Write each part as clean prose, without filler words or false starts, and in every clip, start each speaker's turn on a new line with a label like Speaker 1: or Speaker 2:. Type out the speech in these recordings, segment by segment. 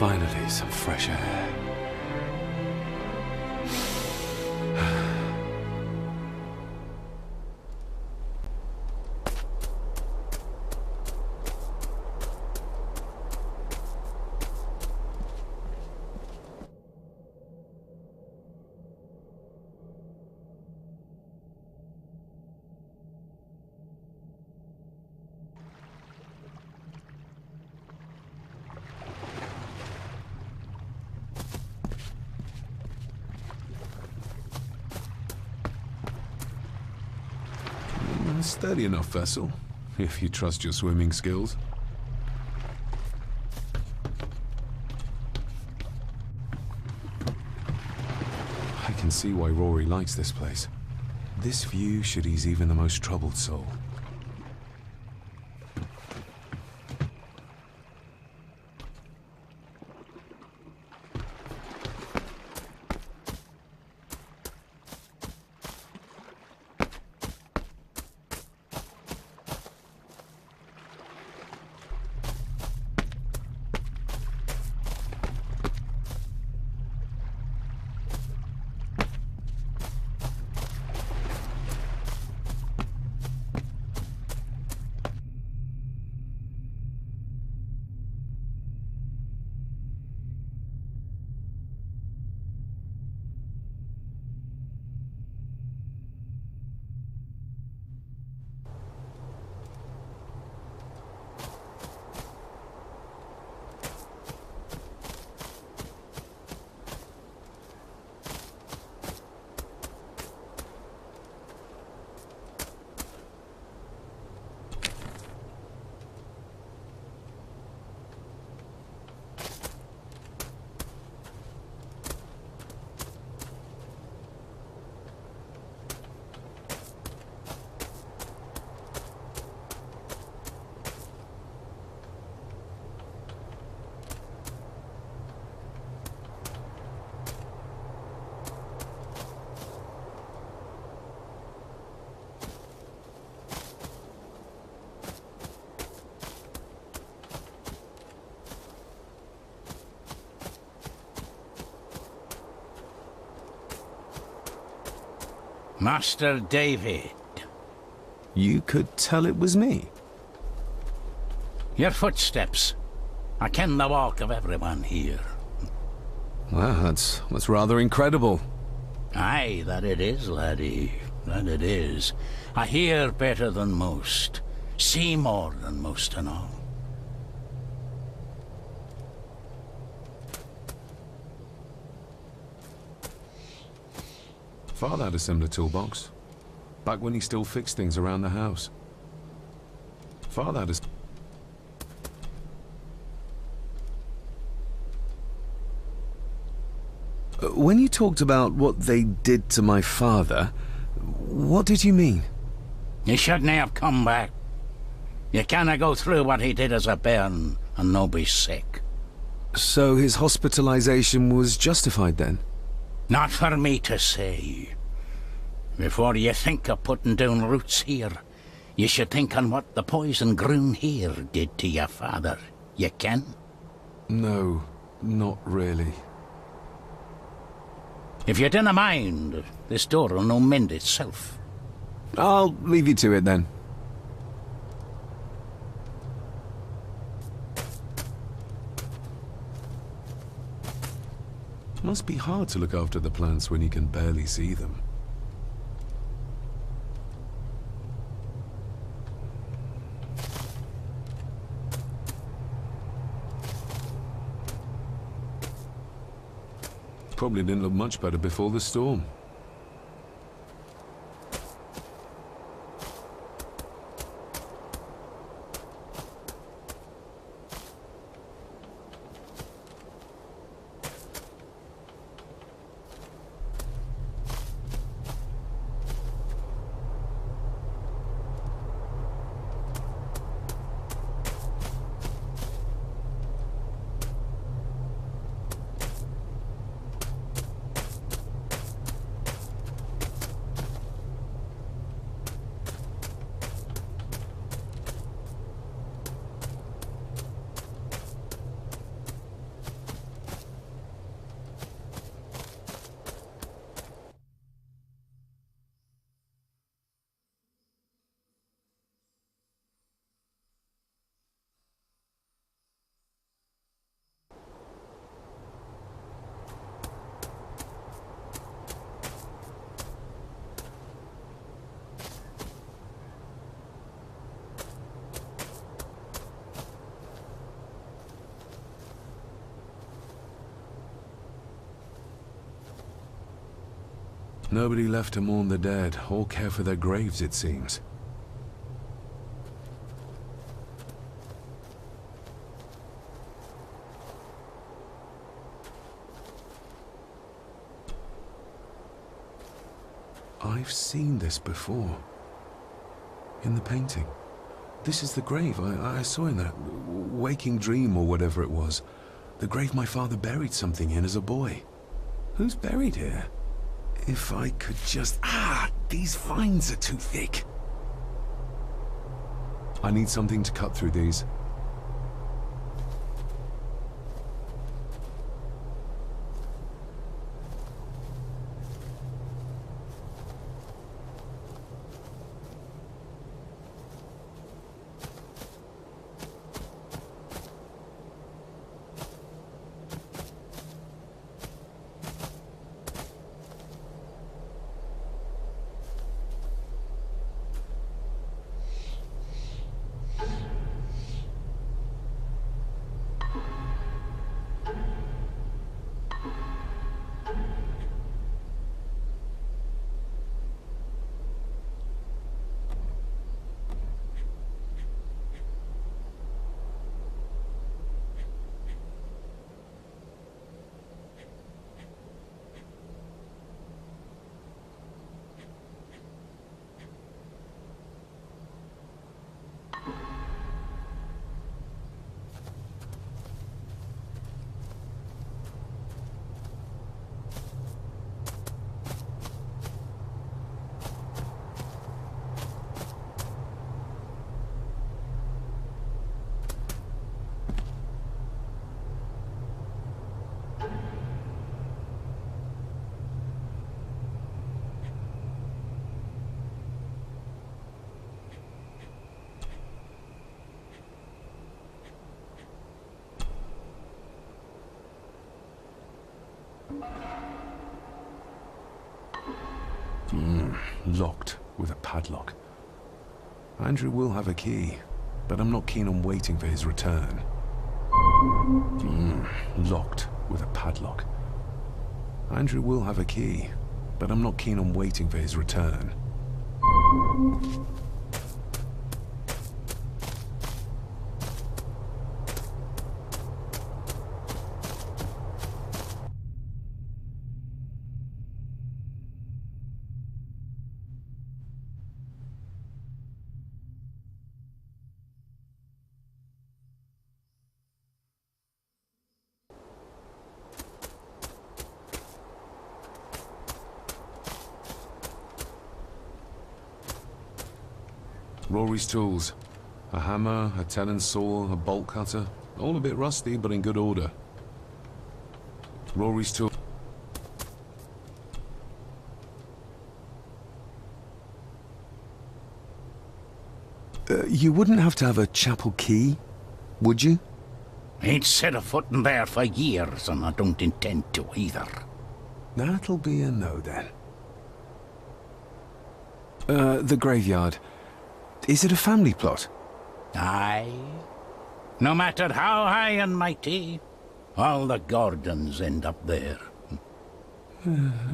Speaker 1: Finally, some fresh air. Steady enough vessel, if you trust your swimming skills. I can see why Rory likes this place. This view should ease even the most troubled soul.
Speaker 2: Master David.
Speaker 1: You could tell it was me.
Speaker 2: Your footsteps. I ken the walk of everyone here.
Speaker 1: Well, that's rather incredible.
Speaker 2: Aye, that it is, laddie. That it is. I hear better than most. See more than most and all.
Speaker 1: Father had a similar toolbox, back when he still fixed things around the house. Father had a... When you talked about what they did to my father, what did you mean?
Speaker 2: He shouldn't have come back. You canna go through what he did as a bairn and no be sick.
Speaker 1: So his hospitalization was justified then?
Speaker 2: Not for me to say. Before you think of putting down roots here, you should think on what the poison grown here did to your father. You can?
Speaker 1: No, not really.
Speaker 2: If you dinna mind, this door will no mend itself.
Speaker 1: I'll leave you to it then. Must be hard to look after the plants when you can barely see them. Probably didn't look much better before the storm. Nobody left to mourn the dead or care for their graves, it seems. I've seen this before. In the painting. This is the grave I saw in that waking dream or whatever it was. The grave my father buried something in as a boy. Who's buried here? If I could just... these vines are too thick. I need something to cut through these. Locked with a padlock. Andrew will have a key, but I'm not keen on waiting for his return. Locked with a padlock. Andrew will have a key, but I'm not keen on waiting for his return. Rory's tools. A hammer, a tenon saw, a bolt cutter. All a bit rusty, but in good order. Rory's tools. You wouldn't have to have a chapel key, would you?
Speaker 2: Ain't set a foot in there for years, and I don't intend to either.
Speaker 1: That'll be a no, then. The graveyard. Is it a family plot?
Speaker 2: Aye. No matter how high and mighty, all the Gordons end up there.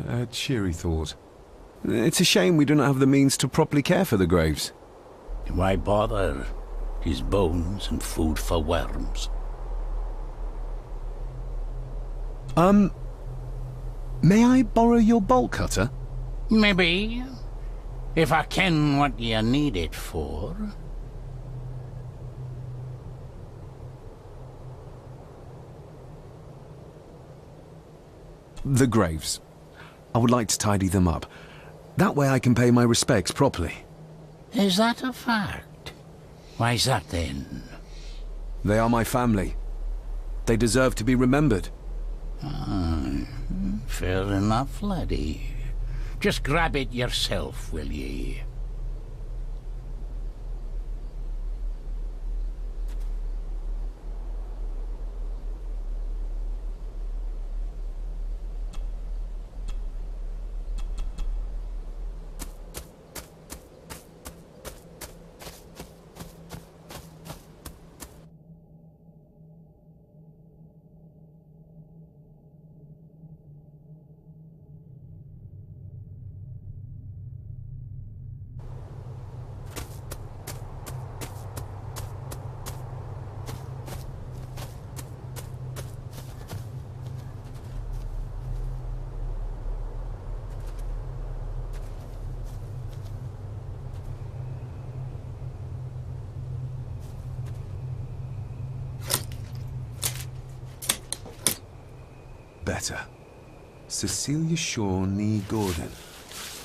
Speaker 1: A cheery thought. It's a shame we don't have the means to properly care for the graves.
Speaker 2: Why bother? 'Tis bones and food for worms.
Speaker 1: May I borrow your bolt cutter?
Speaker 2: Maybe. If I ken what you need it for.
Speaker 1: The graves. I would like to tidy them up. That way I can pay my respects properly.
Speaker 2: Is that a fact? Why's that then?
Speaker 1: They are my family. They deserve to be remembered.
Speaker 2: Fair enough, laddie. Just grab it yourself, will ye?
Speaker 1: letter. Cecilia Shaw nee Gordon.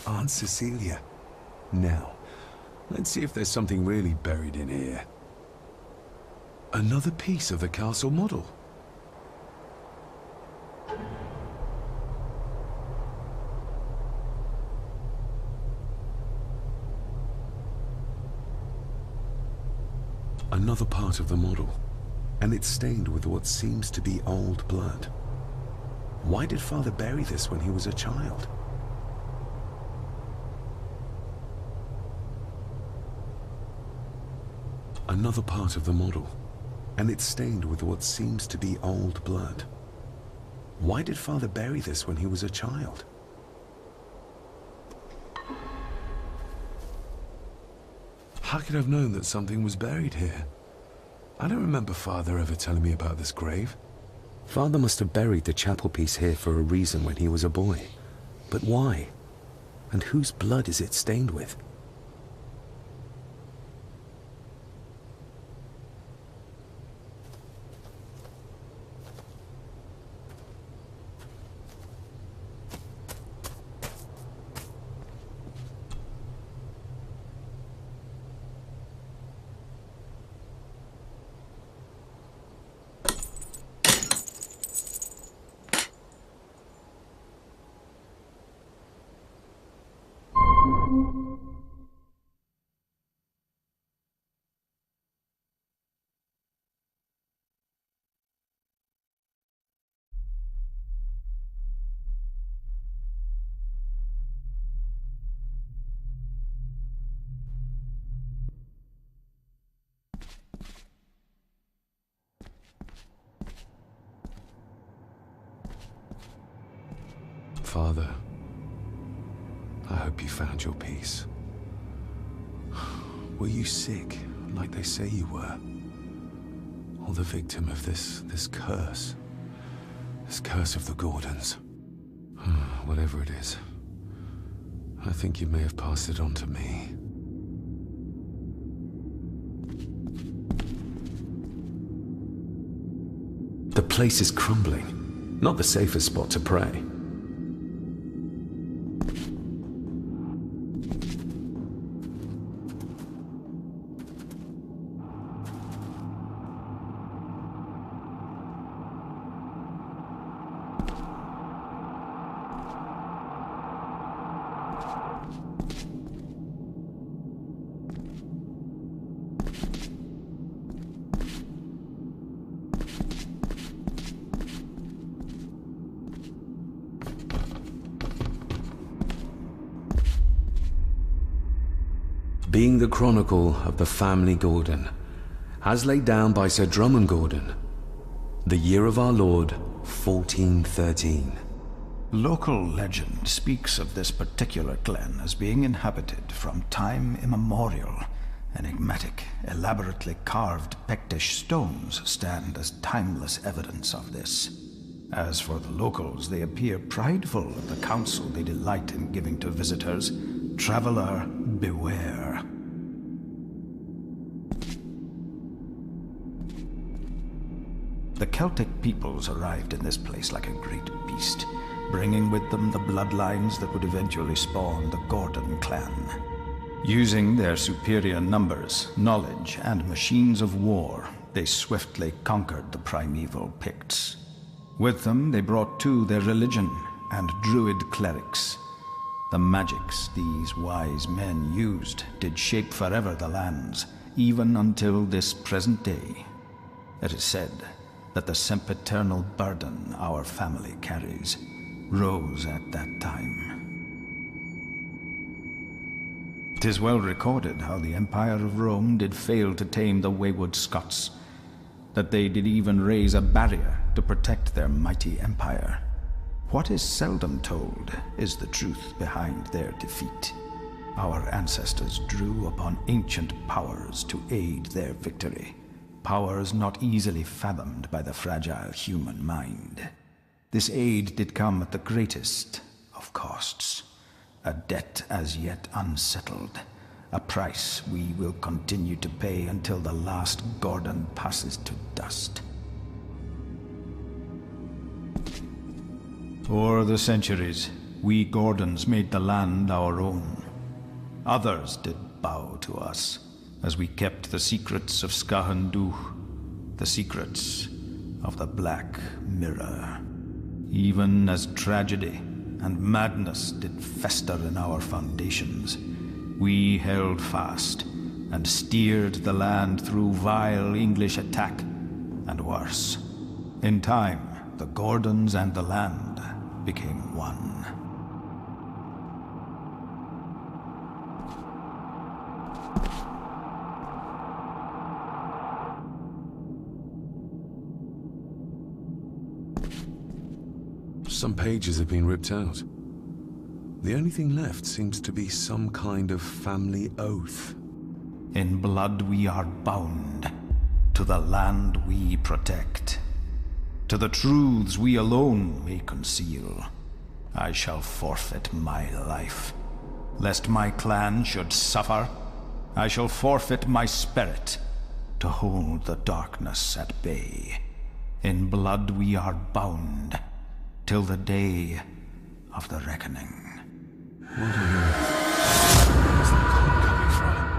Speaker 1: Aunt Cecilia. Now, let's see if there's something really buried in here. Another piece of the castle model. Another part of the model, and it's stained with what seems to be old blood. Why did Father bury this when he was a child? Another part of the model, and it's stained with what seems to be old blood. Why did Father bury this when he was a child? How could I have known that something was buried here? I don't remember Father ever telling me about this grave. Father must have buried the chapel piece here for a reason when he was a boy. But why? And whose blood is it stained with? Father, I hope you found your peace. Were you sick, like they say you were? Or the victim of this curse? This curse of the Gordons? Whatever it is, I think you may have passed it on to me. The place is crumbling. Not the safest spot to pray. Being the chronicle of the family Gordon, as laid down by Sir Drummond Gordon, the year of our Lord, 1413.
Speaker 3: Local legend speaks of this particular glen as being inhabited from time immemorial. Enigmatic, elaborately carved Pictish stones stand as timeless evidence of this. As for the locals, they appear prideful of the counsel they delight in giving to visitors. Traveler, beware. The Celtic peoples arrived in this place like a great beast, bringing with them the bloodlines that would eventually spawn the Gordon clan. Using their superior numbers, knowledge, and machines of war, they swiftly conquered the primeval Picts. With them, they brought too their religion and druid clerics. The magics these wise men used did shape forever the lands, even until this present day. It is said that the sempiternal burden our family carries rose at that time. 'Tis well recorded how the Empire of Rome did fail to tame the wayward Scots, that they did even raise a barrier to protect their mighty empire. What is seldom told is the truth behind their defeat. Our ancestors drew upon ancient powers to aid their victory, powers not easily fathomed by the fragile human mind. This aid did come at the greatest of costs, a debt as yet unsettled, a price we will continue to pay until the last Gordon passes to dust. O'er the centuries, we Gordons made the land our own. Others did bow to us, as we kept the secrets of Skahandu, the secrets of the Black Mirror. Even as tragedy and madness did fester in our foundations, we held fast and steered the land through vile English attack and worse. In time, the Gordons and the land became one.
Speaker 1: Some pages have been ripped out. The only thing left seems to be some kind of family oath.
Speaker 3: In blood we are bound to the land we protect. To the truths we alone may conceal. I shall forfeit my life. Lest my clan should suffer, I shall forfeit my spirit to hold the darkness at bay. In blood we are bound till the day of the reckoning.
Speaker 1: What on earth? Where's that call coming from?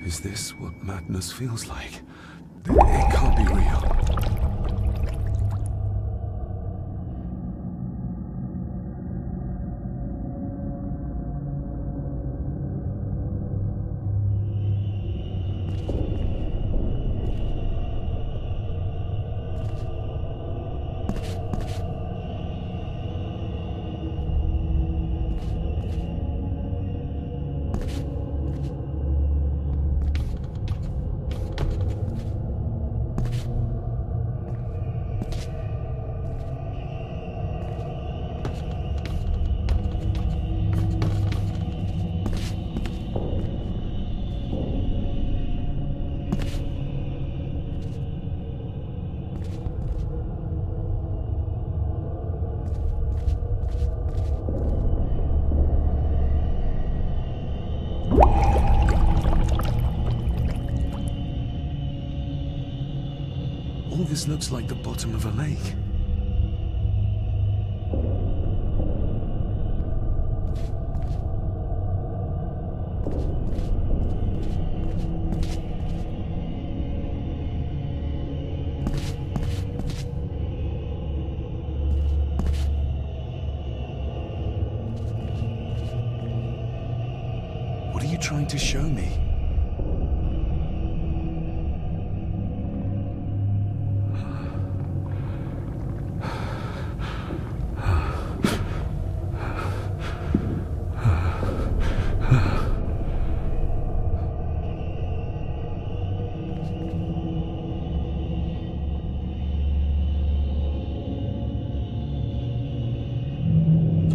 Speaker 1: Is this what madness feels like? It can't be real. All this looks like the bottom of a lake. What are you trying to show me?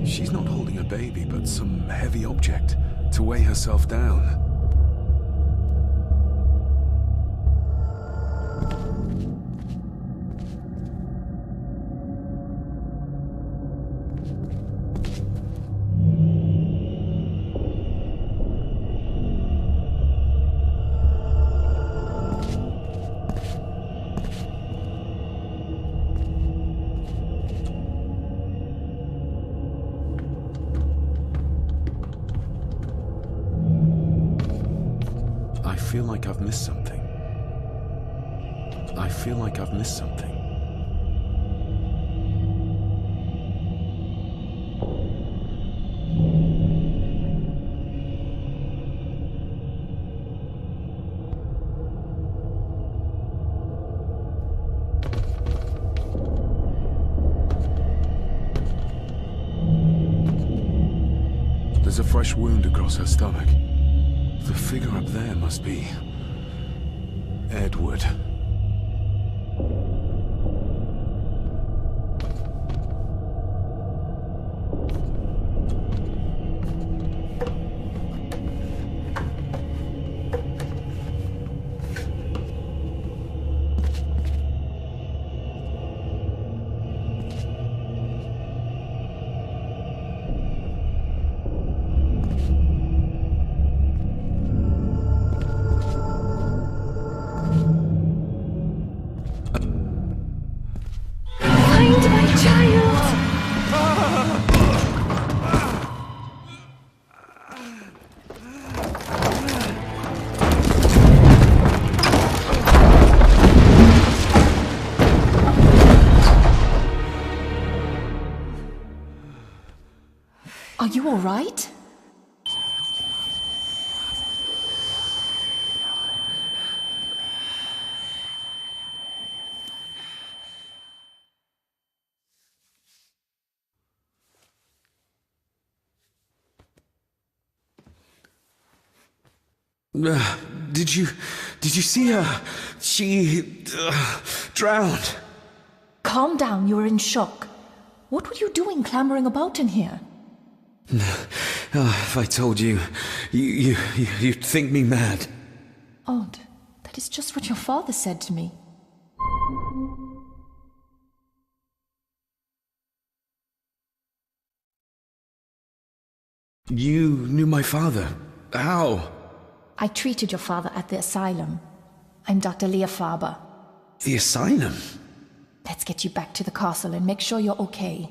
Speaker 1: She's not holding a baby, but some heavy object to weigh herself down. I feel like I've missed something. I feel like I've missed something. There's a fresh wound across her stomach. The figure up there must be... Edward.
Speaker 4: Are you all right?
Speaker 1: Did you see her? She... drowned.
Speaker 4: Calm down, you're in shock. What were you doing clambering about in here?
Speaker 1: If I told you, you'd think me mad.
Speaker 4: Odd. That is just what your father said to me.
Speaker 1: You knew my father. How?
Speaker 4: I treated your father at the asylum. I'm Dr. Leah Faber.
Speaker 1: The asylum?
Speaker 4: Let's get you back to the castle and make sure you're okay.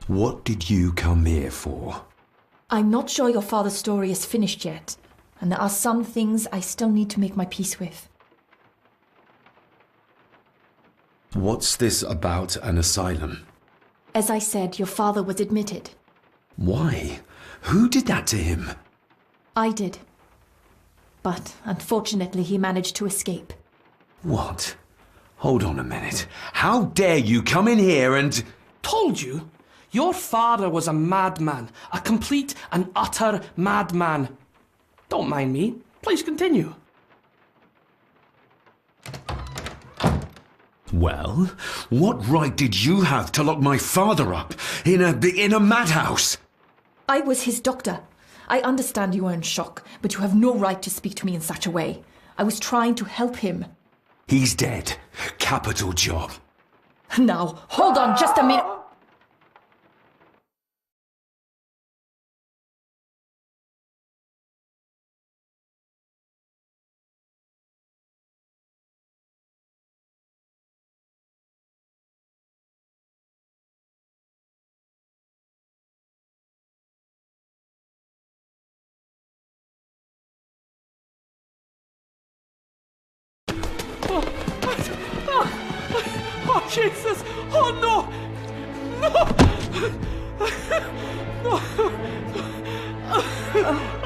Speaker 1: What did you come here for?
Speaker 4: I'm not sure your father's story is finished yet, and there are some things I still need to make my peace with.
Speaker 1: What's this about an asylum?
Speaker 4: As I said, your father was admitted.
Speaker 1: Why? Who did that to him?
Speaker 4: I did. But unfortunately, he managed to escape.
Speaker 1: What? Hold on a minute. How dare you come in here and...
Speaker 5: Told you? Your father was a madman. A complete and utter madman. Don't mind me. Please continue.
Speaker 1: Well, what right did you have to lock my father up in a madhouse?
Speaker 4: I was his doctor. I understand you are in shock, but you have no right to speak to me in such a way. I was trying to help him.
Speaker 1: He's dead. Capital job.
Speaker 4: Now, hold on just a minute.
Speaker 5: Oh, Jesus! Oh, no! No! No!